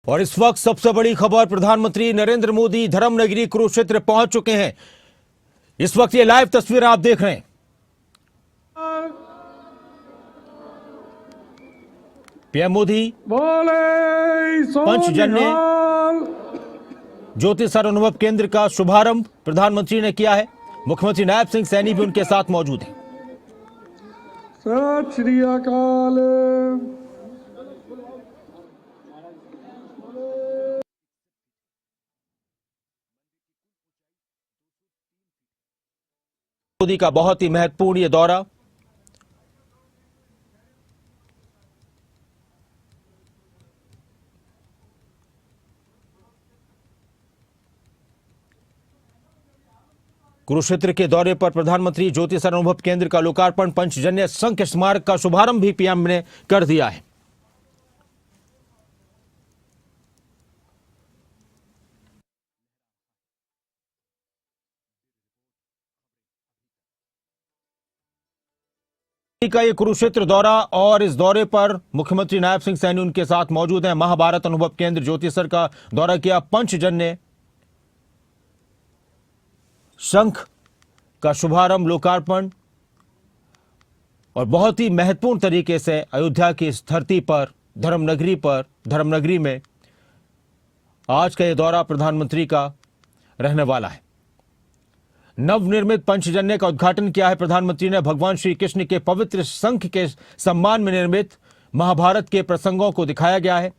और इस वक्त सबसे बड़ी खबर, प्रधानमंत्री नरेंद्र मोदी धर्मनगरी कुरुक्षेत्र पहुंच चुके हैं। इस वक्त ये लाइव तस्वीर आप देख रहे हैं। पीएम मोदी पंचजन्य ज्योतिषर अनुभव केंद्र का शुभारंभ प्रधानमंत्री ने किया है। मुख्यमंत्री नायब सिंह सैनी भी उनके साथ मौजूद हैं। सत श्री अकाल। मोदी का बहुत ही महत्वपूर्ण ये दौरा। कुरुक्षेत्र के दौरे पर प्रधानमंत्री ज्योतिषर अनुभव केंद्र का लोकार्पण, पंचजन्य संघ स्मारक का शुभारंभ भी पीएम ने कर दिया है। का ये कुरुक्षेत्र दौरा, और इस दौरे पर मुख्यमंत्री नायब सिंह सैनी उनके साथ मौजूद हैं। महाभारत अनुभव केंद्र ज्योतिषर का दौरा किया, पंचजन्य शंख का शुभारंभ, लोकार्पण, और बहुत ही महत्वपूर्ण तरीके से अयोध्या की इस धरती पर, धर्मनगरी में आज का यह दौरा प्रधानमंत्री का रहने वाला है। नवनिर्मित पंचजन्य का उद्घाटन किया है प्रधानमंत्री ने। भगवान श्री कृष्ण के पवित्र शंख के सम्मान में निर्मित महाभारत के प्रसंगों को दिखाया गया है।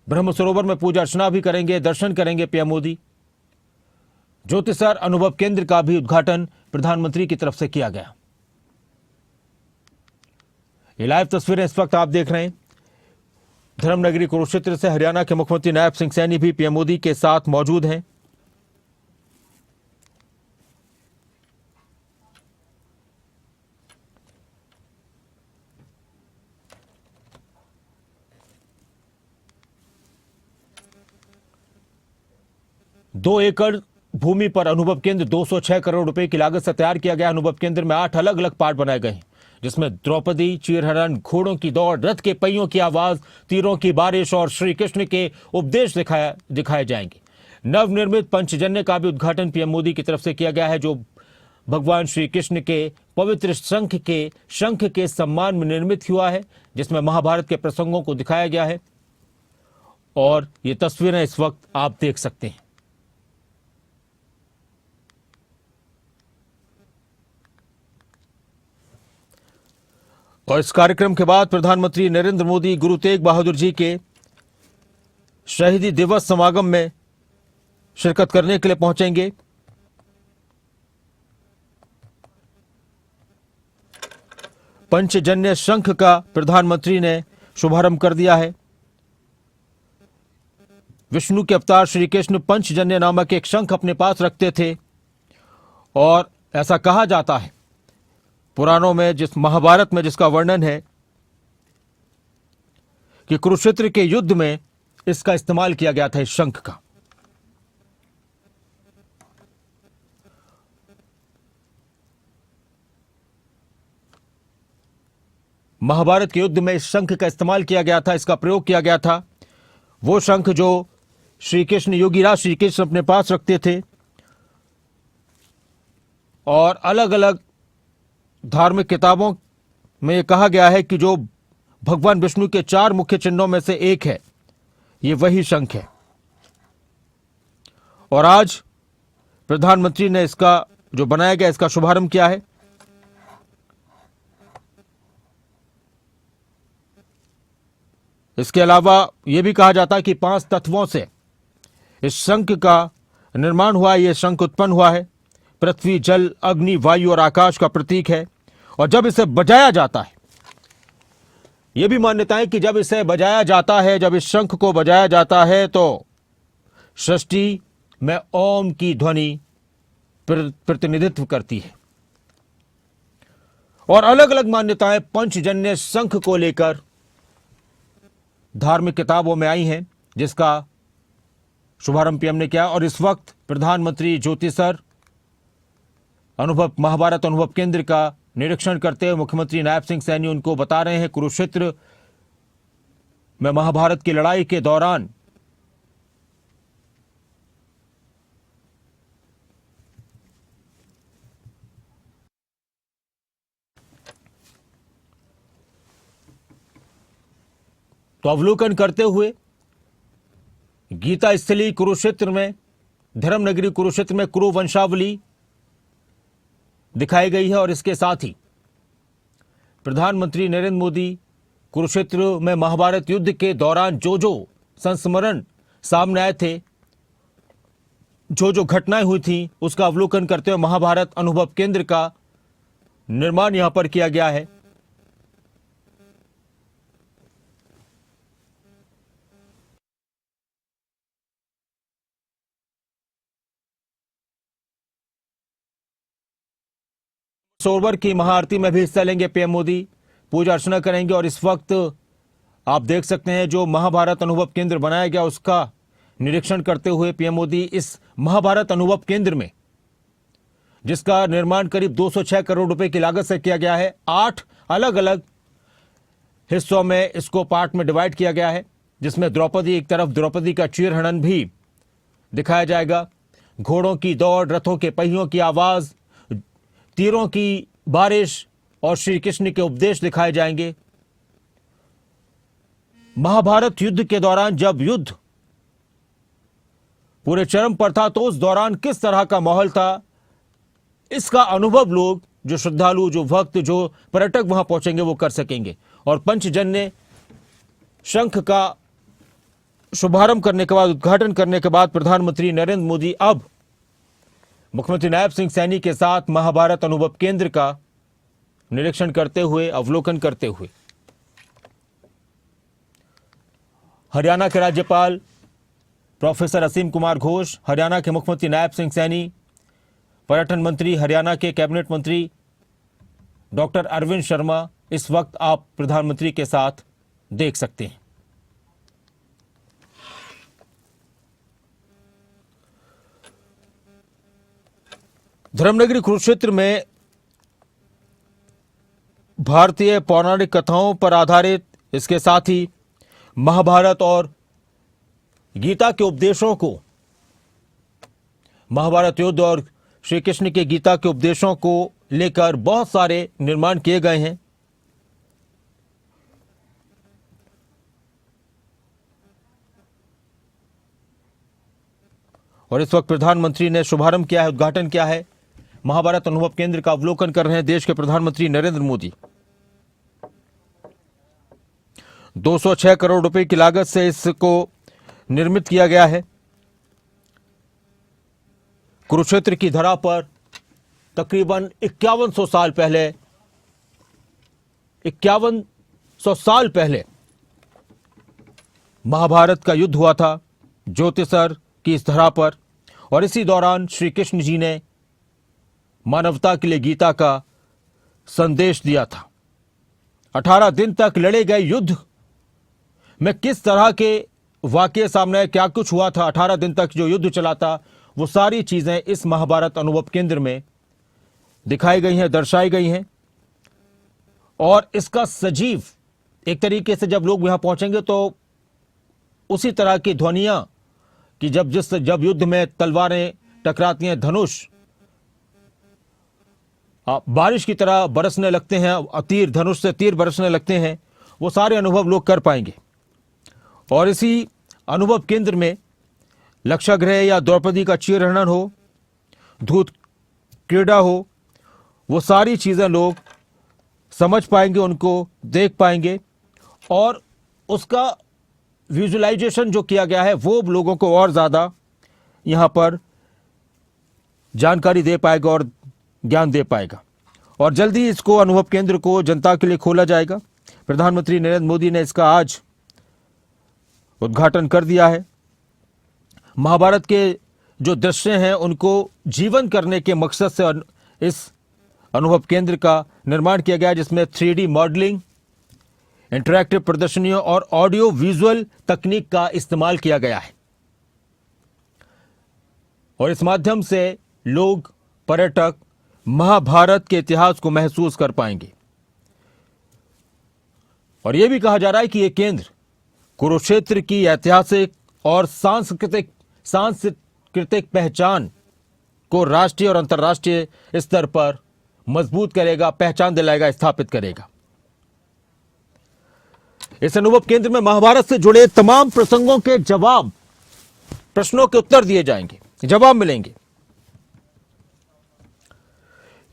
ब्रह्म सरोवर में पूजा अर्चना भी करेंगे, दर्शन करेंगे पीएम मोदी। ज्योतिषर अनुभव केंद्र का भी उद्घाटन प्रधानमंत्री की तरफ से किया गया। ये लाइव तस्वीरें इस वक्त आप देख रहे हैं। धर्मनगरी कुरुक्षेत्र से हरियाणा के मुख्यमंत्री नायब सिंह सैनी भी पीएम मोदी के साथ मौजूद हैं। दो एकड़ भूमि पर अनुभव केंद्र 206 करोड़ रुपए की लागत से तैयार किया गया। अनुभव केंद्र में 8 अलग अलग पार्ट बनाए गए हैं, जिसमें द्रौपदी, चीरहरण, घोड़ों की दौड़, रथ के पहियों की आवाज, तीरों की बारिश और श्री कृष्ण के उपदेश दिखाए जाएंगे। नवनिर्मित पंचजन्य का भी उद्घाटन पीएम मोदी की तरफ से किया गया है, जो भगवान श्री कृष्ण के पवित्र शंख के सम्मान में निर्मित हुआ है, जिसमें महाभारत के प्रसंगों को दिखाया गया है। और ये तस्वीरें इस वक्त आप देख सकते हैं। और इस कार्यक्रम के बाद प्रधानमंत्री नरेंद्र मोदी गुरु तेग बहादुर जी के शहीदी दिवस समागम में शिरकत करने के लिए पहुंचेंगे। पंचजन्य शंख का प्रधानमंत्री ने शुभारंभ कर दिया है। विष्णु के अवतार श्री कृष्ण पंचजन्य नामक एक शंख अपने पास रखते थे, और ऐसा कहा जाता है पुराणों में, जिस महाभारत में जिसका वर्णन है कि कुरुक्षेत्र के युद्ध में इसका इस्तेमाल किया गया था, इस शंख का। महाभारत के युद्ध में इस शंख का इस्तेमाल किया गया था, इसका प्रयोग किया गया था। वो शंख जो श्री कृष्ण, योगीराज श्री कृष्ण अपने पास रखते थे। और अलग अलग धार्मिक किताबों में कहा गया है कि जो भगवान विष्णु के 4 मुख्य चिन्हों में से एक है, ये वही शंख है। और आज प्रधानमंत्री ने इसका जो बनाया गया, इसका शुभारंभ किया है। इसके अलावा यह भी कहा जाता है कि 5 तत्वों से इस शंख का निर्माण हुआ है। यह शंख उत्पन्न हुआ है। पृथ्वी, जल, अग्नि, वायु और आकाश का प्रतीक है। और जब इसे बजाया जाता है, यह भी मान्यता है कि जब इसे बजाया जाता है, जब इस शंख को बजाया जाता है, तो सृष्टि में ओम की ध्वनि प्रतिनिधित्व करती है। और अलग अलग मान्यताएं पंचजन्य शंख को लेकर धार्मिक किताबों में आई हैं, जिसका शुभारंभ पीएम ने किया। और इस वक्त प्रधानमंत्री ज्योतिषर महाभारत अनुभव केंद्र का निरीक्षण करते हुए मुख्यमंत्री नायब सिंह सैनी उनको बता रहे हैं कुरुक्षेत्र में महाभारत की लड़ाई के दौरान तो अवलोकन करते हुए गीता स्थली कुरुक्षेत्र में, धर्मनगरी कुरुक्षेत्र में कुरु वंशावली दिखाई गई है। और इसके साथ ही प्रधानमंत्री नरेंद्र मोदी कुरुक्षेत्र में महाभारत युद्ध के दौरान जो जो संस्मरण सामने आए थे, जो जो घटनाएं हुई थी, उसका अवलोकन करते हुए महाभारत अनुभव केंद्र का निर्माण यहां पर किया गया है। सरोवर की महाआरती में भी हिस्सा लेंगे पीएम मोदी, पूजा अर्चना करेंगे। और इस वक्त आप देख सकते हैं जो महाभारत अनुभव केंद्र बनाया गया उसका निरीक्षण करते हुए पीएम मोदी इस महाभारत अनुभव केंद्र में, जिसका निर्माण करीब 206 करोड़ रुपए की लागत से किया गया है, 8 अलग अलग हिस्सों में इसको पार्ट में डिवाइड किया गया है, जिसमें द्रौपदी, एक तरफ द्रौपदी का चीरहरण भी दिखाया जाएगा, घोड़ों की दौड़, रथों के पहियों की आवाज, तीरों की बारिश और श्री कृष्ण के उपदेश दिखाए जाएंगे। महाभारत युद्ध के दौरान जब युद्ध पूरे चरम पर था तो उस दौरान किस तरह का माहौल था, इसका अनुभव लोग, जो श्रद्धालु, जो भक्त, जो पर्यटक वहां पहुंचेंगे वो कर सकेंगे। और पंचजन्य शंख का शुभारंभ करने के बाद, उद्घाटन करने के बाद प्रधानमंत्री नरेंद्र मोदी अब मुख्यमंत्री नायब सिंह सैनी के साथ महाभारत अनुभव केंद्र का निरीक्षण करते हुए, अवलोकन करते हुए हरियाणा के राज्यपाल प्रोफेसर असीम कुमार घोष, हरियाणा के मुख्यमंत्री नायब सिंह सैनी, पर्यटन मंत्री, हरियाणा के कैबिनेट मंत्री डॉक्टर अरविंद शर्मा इस वक्त आप प्रधानमंत्री के साथ देख सकते हैं। धर्मनगरी कुरुक्षेत्र में भारतीय पौराणिक कथाओं पर आधारित, इसके साथ ही महाभारत और गीता के उपदेशों को, महाभारत युद्ध और श्री कृष्ण के गीता के उपदेशों को लेकर बहुत सारे निर्माण किए गए हैं। और इस वक्त प्रधानमंत्री ने शुभारंभ किया है, उद्घाटन किया है। महाभारत अनुभव केंद्र का अवलोकन कर रहे हैं देश के प्रधानमंत्री नरेंद्र मोदी। 206 करोड़ रुपए की लागत से इसको निर्मित किया गया है। कुरुक्षेत्र की धरा पर तकरीबन 5100 साल पहले, 5100 साल पहले महाभारत का युद्ध हुआ था ज्योतिसर की इस धरा पर। और इसी दौरान श्री कृष्ण जी ने मानवता के लिए गीता का संदेश दिया था। 18 दिन तक लड़े गए युद्ध में किस तरह के वाकये सामने आए, क्या कुछ हुआ था, 18 दिन तक जो युद्ध चला था, वो सारी चीजें इस महाभारत अनुभव केंद्र में दिखाई गई हैं, दर्शाई गई हैं। और इसका सजीव एक तरीके से जब लोग यहां पहुंचेंगे तो उसी तरह की ध्वनियां कि जब युद्ध में तलवारें टकराती हैं, धनुष बारिश की तरह बरसने लगते हैं, तीर, धनुष से तीर बरसने लगते हैं, वो सारे अनुभव लोग कर पाएंगे। और इसी अनुभव केंद्र में लक्षागृह या द्रौपदी का चीरहरण हो, धूत क्रीड़ा हो, वो सारी चीजें लोग समझ पाएंगे, उनको देख पाएंगे। और उसका विजुअलाइजेशन जो किया गया है वो लोगों को और ज़्यादा यहाँ पर जानकारी दे पाएगा और ज्ञान दे पाएगा। और जल्दी ही इसको अनुभव केंद्र को जनता के लिए खोला जाएगा। प्रधानमंत्री नरेंद्र मोदी ने इसका आज उद्घाटन कर दिया है। महाभारत के जो दृश्य हैं उनको जीवन करने के मकसद से इस अनुभव केंद्र का निर्माण किया गया है, जिसमें 3D मॉडलिंग, इंटरैक्टिव प्रदर्शनियों और ऑडियो विजुअल तकनीक का इस्तेमाल किया गया है। और इस माध्यम से लोग, पर्यटक महाभारत के इतिहास को महसूस कर पाएंगे। और यह भी कहा जा रहा है कि यह केंद्र कुरुक्षेत्र की ऐतिहासिक और सांस्कृतिक पहचान को राष्ट्रीय और अंतर्राष्ट्रीय स्तर पर मजबूत करेगा, पहचान दिलाएगा, स्थापित करेगा। इस अनुभव केंद्र में महाभारत से जुड़े तमाम प्रसंगों के जवाब, प्रश्नों के उत्तर दिए जाएंगे, जवाब मिलेंगे।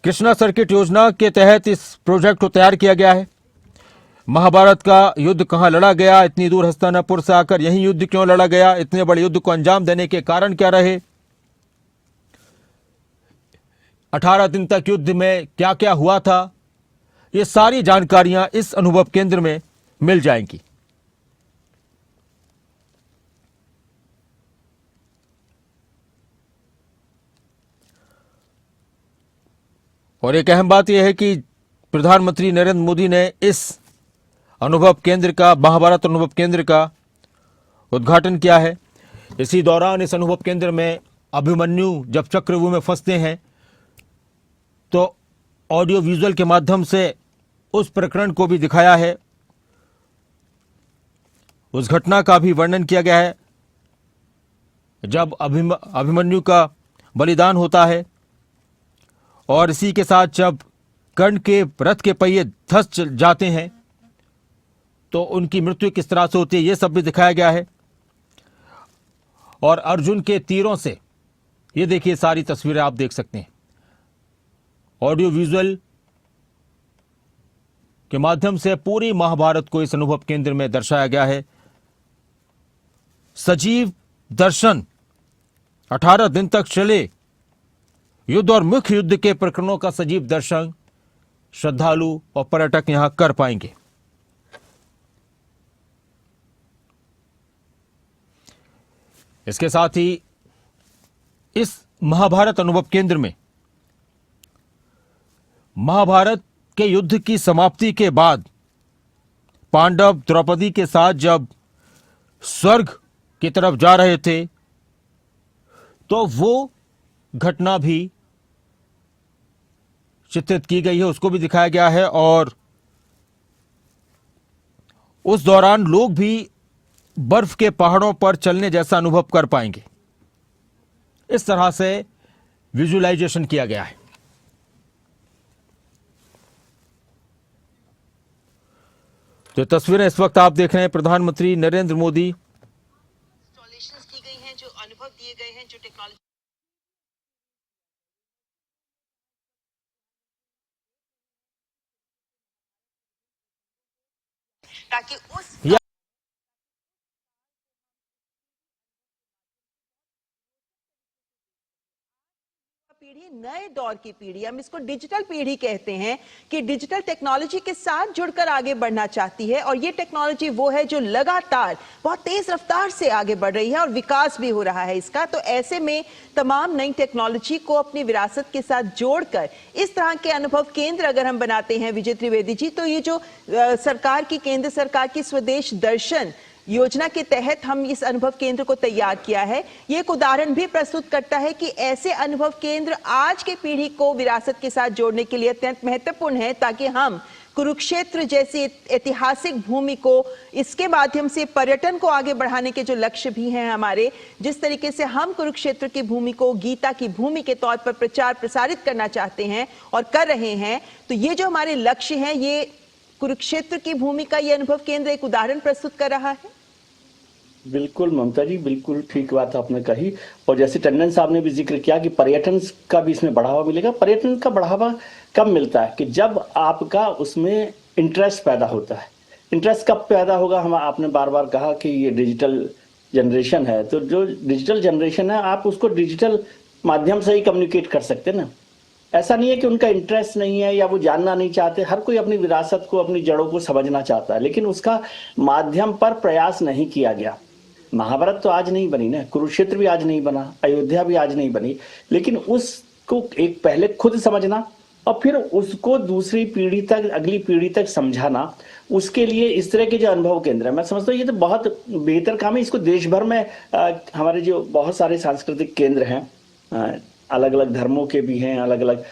कृष्णा सर्किट योजना के तहत इस प्रोजेक्ट को तैयार किया गया है। महाभारत का युद्ध कहां लड़ा गया, इतनी दूर हस्तिनापुर से आकर यही युद्ध क्यों लड़ा गया, इतने बड़े युद्ध को अंजाम देने के कारण क्या रहे, 18 दिन तक युद्ध में क्या क्या हुआ था, ये सारी जानकारियां इस अनुभव केंद्र में मिल जाएंगी। और एक अहम बात यह है कि प्रधानमंत्री नरेंद्र मोदी ने इस अनुभव केंद्र का, महाभारत अनुभव केंद्र का उद्घाटन किया है। इसी दौरान इस अनुभव केंद्र में अभिमन्यु जब चक्रव्यूह में फंसते हैं तो ऑडियो विजुअल के माध्यम से उस प्रकरण को भी दिखाया है, उस घटना का भी वर्णन किया गया है जब अभिमन्यु का बलिदान होता है। और इसी के साथ जब कर्ण के रथ के पहिए धंस जाते हैं तो उनकी मृत्यु किस तरह से होती है, यह सब भी दिखाया गया है। और अर्जुन के तीरों से, ये देखिए सारी तस्वीरें आप देख सकते हैं, ऑडियो विजुअल के माध्यम से पूरी महाभारत को इस अनुभव केंद्र में दर्शाया गया है। सजीव दर्शन 18 दिन तक चले युद्ध और मुख्य युद्ध के प्रकरणों का सजीव दर्शन श्रद्धालु और पर्यटक यहां कर पाएंगे। इसके साथ ही इस महाभारत अनुभव केंद्र में महाभारत के युद्ध की समाप्ति के बाद पांडव द्रौपदी के साथ जब स्वर्ग की तरफ जा रहे थे तो वो घटना भी चित्रित की गई है, उसको भी दिखाया गया है। और उस दौरान लोग भी बर्फ के पहाड़ों पर चलने जैसा अनुभव कर पाएंगे। इस तरह से विजुअलाइजेशन किया गया है। जो तस्वीरें इस वक्त आप देख रहे हैं, प्रधानमंत्री नरेंद्र मोदी इंस्टॉलेशंस की गई हैं, जो अनुभव दिए गए हैं, जो टेक्नोलॉजी ताकि उस पीढ़ी, नए दौर की पीढ़ी, हम इसको डिजिटल पीढ़ी कहते हैं, कि डिजिटल टेक्नोलॉजी के साथ जुड़कर आगे बढ़ना चाहती है। और ये टेक्नोलॉजी वो है जो लगातार बहुत तेज रफ्तार से आगे बढ़ रही है और विकास भी हो रहा है इसका। तो ऐसे में तमाम नई टेक्नोलॉजी को अपनी विरासत के साथ जोड़कर इस तरह के अनुभव केंद्र अगर हम बनाते हैं विजय त्रिवेदी जी, तो ये जो सरकार की, केंद्र सरकार की स्वदेश दर्शन योजना के तहत हम इस अनुभव केंद्र को तैयार किया है। ये एक उदाहरण भी प्रस्तुत करता है कि ऐसे अनुभव केंद्र आज के पीढ़ी को विरासत के साथ जोड़ने के लिए अत्यंत महत्वपूर्ण है, ताकि हम कुरुक्षेत्र जैसी ऐतिहासिक भूमि को, इसके माध्यम से पर्यटन को आगे बढ़ाने के जो लक्ष्य भी हैं हमारे, जिस तरीके से हम कुरुक्षेत्र की भूमि को गीता की भूमि के तौर पर प्रचार प्रसारित करना चाहते हैं और कर रहे हैं, तो ये जो हमारे लक्ष्य हैं, ये कुरुक्षेत्र की भूमि का ये अनुभव केंद्र एक उदाहरण प्रस्तुत कर रहा है। बिल्कुल ममता जी, बिल्कुल ठीक बात आपने कही। और जैसे टंडन साहब ने भी जिक्र किया कि पर्यटन का भी इसमें बढ़ावा मिलेगा। पर्यटन का बढ़ावा कब मिलता है कि जब आपका उसमें इंटरेस्ट पैदा होता है। इंटरेस्ट कब पैदा होगा, हम आपने बार बार कहा कि ये डिजिटल जनरेशन है, तो जो डिजिटल जनरेशन है आप उसको डिजिटल माध्यम से ही कम्युनिकेट कर सकते हैं ना। ऐसा नहीं है कि उनका इंटरेस्ट नहीं है या वो जानना नहीं चाहते। हर कोई अपनी विरासत को, अपनी जड़ों को समझना चाहता है, लेकिन उसका माध्यम पर प्रयास नहीं किया गया। महाभारत तो आज नहीं बनी ना, कुरुक्षेत्र भी आज नहीं बना, अयोध्या भी आज नहीं बनी, लेकिन उसको एक पहले खुद समझना और फिर उसको दूसरी पीढ़ी तक, अगली पीढ़ी तक समझाना, उसके लिए इस तरह के जो अनुभव केंद्र है, मैं समझता हूँ ये तो बहुत बेहतर काम है। इसको देश भर में हमारे जो बहुत सारे सांस्कृतिक केंद्र हैं, अलग अलग धर्मों के भी हैं, अलग अलग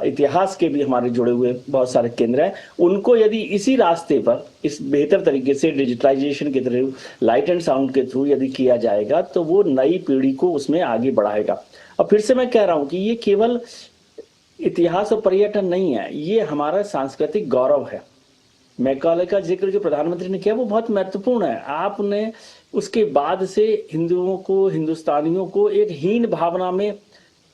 इतिहास के भी हमारे जुड़े हुए बहुत सारे केंद्र हैं। उनको यदि इसी रास्ते पर इस बेहतर तरीके से डिजिटलाइजेशन के थ्रू, लाइट एंड साउंड के थ्रू यदि किया जाएगा तो वो नई पीढ़ी को उसमें आगे बढ़ाएगा। और फिर से मैं कह रहा हूं कि ये केवल इतिहास और पर्यटन नहीं है, ये हमारा सांस्कृतिक गौरव है। मेघालय का जिक्र जो प्रधानमंत्री ने किया वो बहुत महत्वपूर्ण है। आपने उसके बाद से हिंदुओं को, हिंदुस्तानियों को एक हीन भावना में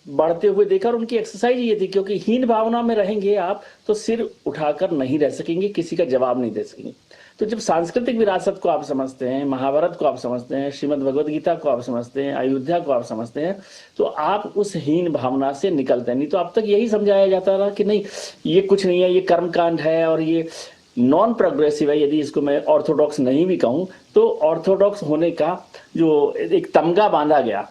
बढ़ते हुए देखा, और उनकी एक्सरसाइज ये थी, क्योंकि हीन भावना में रहेंगे आप तो सिर उठाकर नहीं रह सकेंगे, किसी का जवाब नहीं दे सकेंगे। तो जब सांस्कृतिक विरासत को आप समझते हैं, महाभारत को आप समझते हैं, श्रीमद् भगवद गीता को आप समझते हैं, अयोध्या को आप समझते हैं, तो आप उस हीन भावना से निकलते हैं। नहीं तो अब तक यही समझाया जाता रहा कि नहीं ये कुछ नहीं है, ये कर्मकांड है और ये नॉन प्रोग्रेसिव है। यदि इसको मैं ऑर्थोडॉक्स नहीं भी कहूं तो ऑर्थोडॉक्स होने का जो एक तमगा बांधा गया,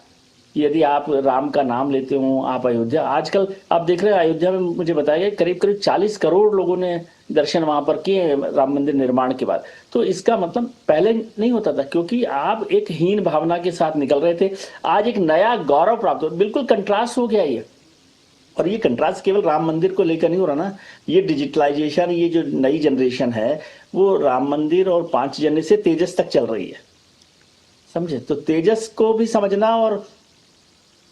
यदि आप राम का नाम लेते हो, आप अयोध्या, आजकल आप देख रहे हैं अयोध्या में मुझे बताया गया करीब करीब 40 करोड़ लोगों ने दर्शन वहां पर किए राम मंदिर निर्माण के बाद। तो इसका मतलब पहले नहीं होता था, क्योंकि आप एक हीन भावना के साथ निकल रहे थे। आज एक नया गौरव प्राप्त हो, बिल्कुल कंट्रास्ट हो गया ये। और ये कंट्रास्ट केवल राम मंदिर को लेकर नहीं हो रहा ना, ये डिजिटलाइजेशन, ये जो नई जनरेशन है वो राम मंदिर और 5 जनवरी से तेजस तक चल रही है, समझे? तो तेजस को भी समझना और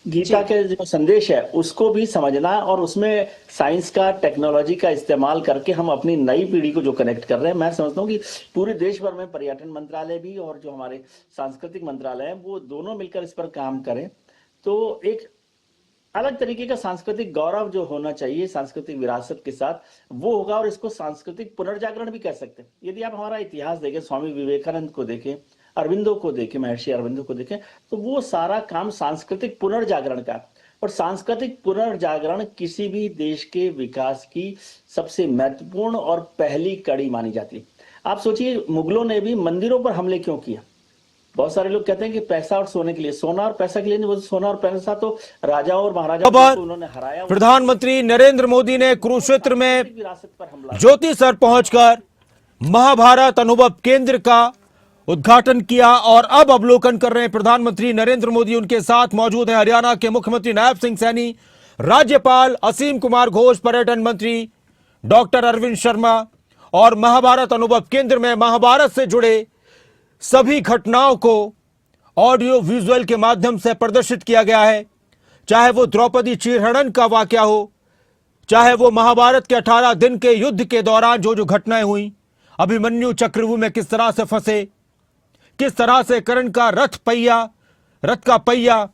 गीता के जो संदेश है उसको भी समझना, और उसमें साइंस का, टेक्नोलॉजी का इस्तेमाल करके हम अपनी नई पीढ़ी को जो कनेक्ट कर रहे हैं। मैं समझता हूँ कि पूरे देश भर में पर्यटन मंत्रालय भी और जो हमारे सांस्कृतिक मंत्रालय है वो दोनों मिलकर इस पर काम करें, तो एक अलग तरीके का सांस्कृतिक गौरव जो होना चाहिए सांस्कृतिक विरासत के साथ वो होगा। और इसको सांस्कृतिक पुनर्जागरण भी कह सकते हैं। यदि आप हमारा इतिहास देखें, स्वामी विवेकानंद को देखें, अरविंदो को देखें, महर्षि अरविंदो को देखें, तो वो सारा काम सांस्कृतिक पुनर्जागरण का। और सांस्कृतिक पुनर्जागरण किसी भी देश के विकास की सबसे महत्वपूर्ण और पहली कड़ी मानी जाती है। आप सोचिए मुगलों ने भी मंदिरों पर हमले क्यों किया? बहुत सारे लोग कहते हैं कि पैसा और सोने के लिए, सोना और पैसा के लिए नहीं, वो सोना और पैसा तो राजाओं और महाराजाओं को उन्होंने हराया। प्रधानमंत्री नरेंद्र मोदी ने कुरुक्षेत्र में विरासत पर हमला, ज्योति सर पहुंचकर महाभारत अनुभव केंद्र का उद्घाटन किया और अब अवलोकन कर रहे हैं प्रधानमंत्री नरेंद्र मोदी। उनके साथ मौजूद है हरियाणा के मुख्यमंत्री नायब सिंह सैनी, राज्यपाल असीम कुमार घोष, पर्यटन मंत्री डॉक्टर अरविंद शर्मा, और महाभारत अनुभव केंद्र में महाभारत से जुड़े सभी घटनाओं को ऑडियो विजुअल के माध्यम से प्रदर्शित किया गया है। चाहे वो द्रौपदी चीरहरण का वाकया हो, चाहे वो महाभारत के 18 दिन के युद्ध के दौरान जो जो घटनाएं हुई, अभिमन्यु चक्रव्यूह में किस तरह से फंसे, किस तरह से कर्ण का रथ का पहिया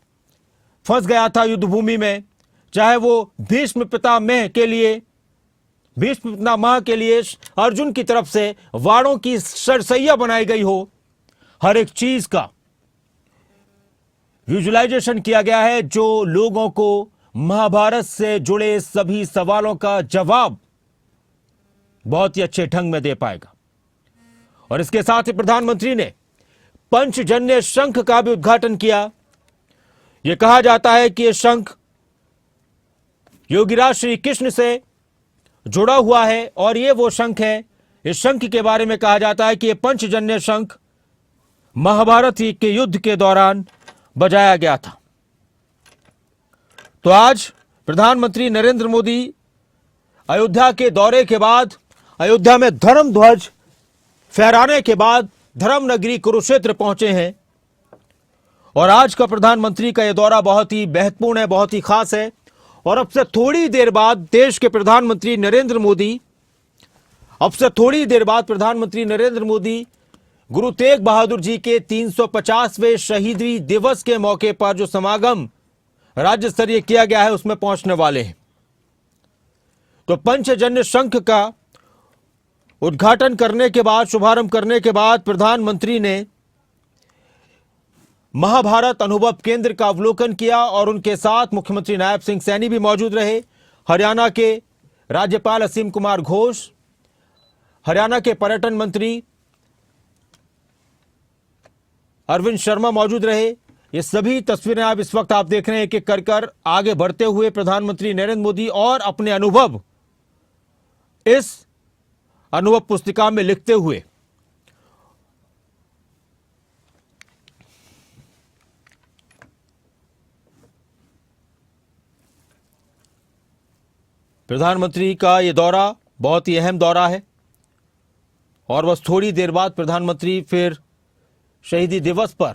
फंस गया था युद्ध भूमि में, चाहे वो भीष्म पितामह के लिए अर्जुन की तरफ से वाणों की सरसैया बनाई गई हो, हर एक चीज का विजुअलाइजेशन किया गया है जो लोगों को महाभारत से जुड़े सभी सवालों का जवाब बहुत ही अच्छे ढंग में दे पाएगा। और इसके साथ ही प्रधानमंत्री ने पंचजन्य शंख का भी उद्घाटन किया। यह कहा जाता है कि यह शंख योगीराज श्री कृष्ण से जुड़ा हुआ है और यह वो शंख है, इस शंख के बारे में कहा जाता है कि यह पंचजन्य शंख महाभारत के युद्ध के दौरान बजाया गया था। तो आज प्रधानमंत्री नरेंद्र मोदी अयोध्या के दौरे के बाद, अयोध्या में धर्म ध्वज फहराने के बाद धर्म नगरी कुरुक्षेत्र पहुंचे हैं। और आज का प्रधानमंत्री का यह दौरा बहुत ही महत्वपूर्ण है, बहुत ही खास है। और अब से थोड़ी देर बाद देश के प्रधानमंत्री नरेंद्र मोदी गुरु तेग बहादुर जी के 350वें शहीदी दिवस के मौके पर जो समागम राज्य स्तरीय किया गया है उसमें पहुंचने वाले हैं। तो पंचजन्य शंख का उद्घाटन करने के बाद, शुभारंभ करने के बाद प्रधानमंत्री ने महाभारत अनुभव केंद्र का अवलोकन किया और उनके साथ मुख्यमंत्री नायब सिंह सैनी भी मौजूद रहे। हरियाणा के राज्यपाल असीम कुमार घोष, हरियाणा के पर्यटन मंत्री अरविंद शर्मा मौजूद रहे। ये सभी तस्वीरें आप इस वक्त देख रहे हैं कि कर आगे बढ़ते हुए प्रधानमंत्री नरेंद्र मोदी और अपने अनुभव इस अनुभव पुस्तिका में लिखते हुए। प्रधानमंत्री का ये दौरा बहुत ही अहम दौरा है और बस थोड़ी देर बाद प्रधानमंत्री फिर शहीदी दिवस पर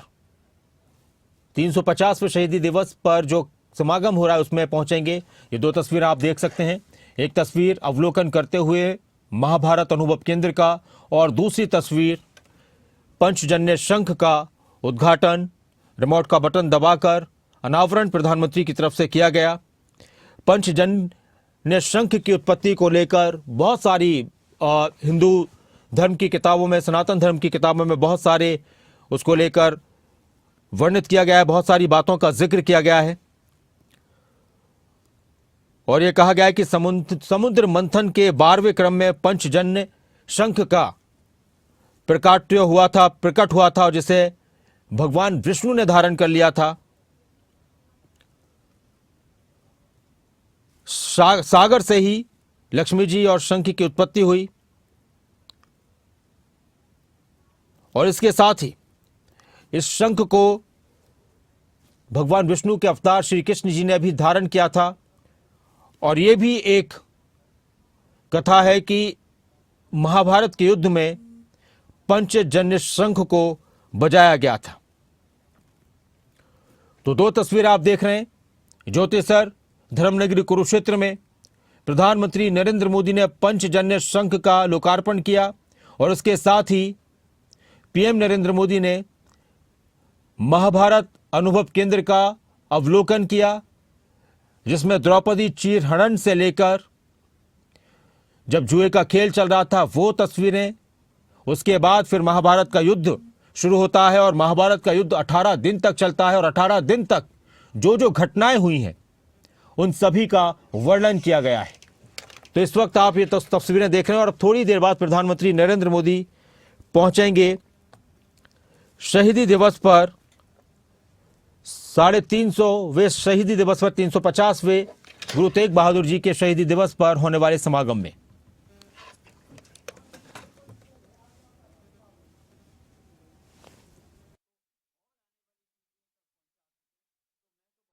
350वें शहीदी दिवस पर जो समागम हो रहा है उसमें पहुंचेंगे। ये दो तस्वीरें आप देख सकते हैं, एक तस्वीर अवलोकन करते हुए महाभारत अनुभव केंद्र का और दूसरी तस्वीर पंचजन्य शंख का उद्घाटन रिमोट का बटन दबाकर अनावरण प्रधानमंत्री की तरफ से किया गया। पंचजन्य शंख की उत्पत्ति को लेकर बहुत सारी हिंदू धर्म की किताबों में, सनातन धर्म की किताबों में बहुत सारे उसको लेकर वर्णित किया गया है, बहुत सारी बातों का जिक्र किया गया है और यह कहा गया है कि समुद्र मंथन के 12वें क्रम में पंचजन्य शंख का प्रकट हुआ था और जिसे भगवान विष्णु ने धारण कर लिया था। सागर से ही लक्ष्मी जी और शंख की उत्पत्ति हुई और इसके साथ ही इस शंख को भगवान विष्णु के अवतार श्री कृष्ण जी ने भी धारण किया था और यह भी एक कथा है कि महाभारत के युद्ध में पंचजन्य शंख को बजाया गया था। तो दो तस्वीर आप देख रहे हैं, ज्योतिसर धर्मनगरी कुरुक्षेत्र में प्रधानमंत्री नरेंद्र मोदी ने पंचजन्य शंख का लोकार्पण किया और उसके साथ ही पीएम नरेंद्र मोदी ने महाभारत अनुभव केंद्र का अवलोकन किया, जिसमें द्रौपदी चीर हरण से लेकर जब जुए का खेल चल रहा था वो तस्वीरें, उसके बाद फिर महाभारत का युद्ध शुरू होता है और महाभारत का युद्ध 18 दिन तक चलता है और 18 दिन तक जो जो घटनाएं हुई हैं उन सभी का वर्णन किया गया है। तो इस वक्त आप ये तस्वीरें देख रहे हैं और अब थोड़ी देर बाद प्रधानमंत्री नरेंद्र मोदी पहुंचेंगे शहीदी दिवस पर 350वें शहीदी दिवस पर 350वें गुरु तेग बहादुर जी के शहीदी दिवस पर होने वाले समागम में।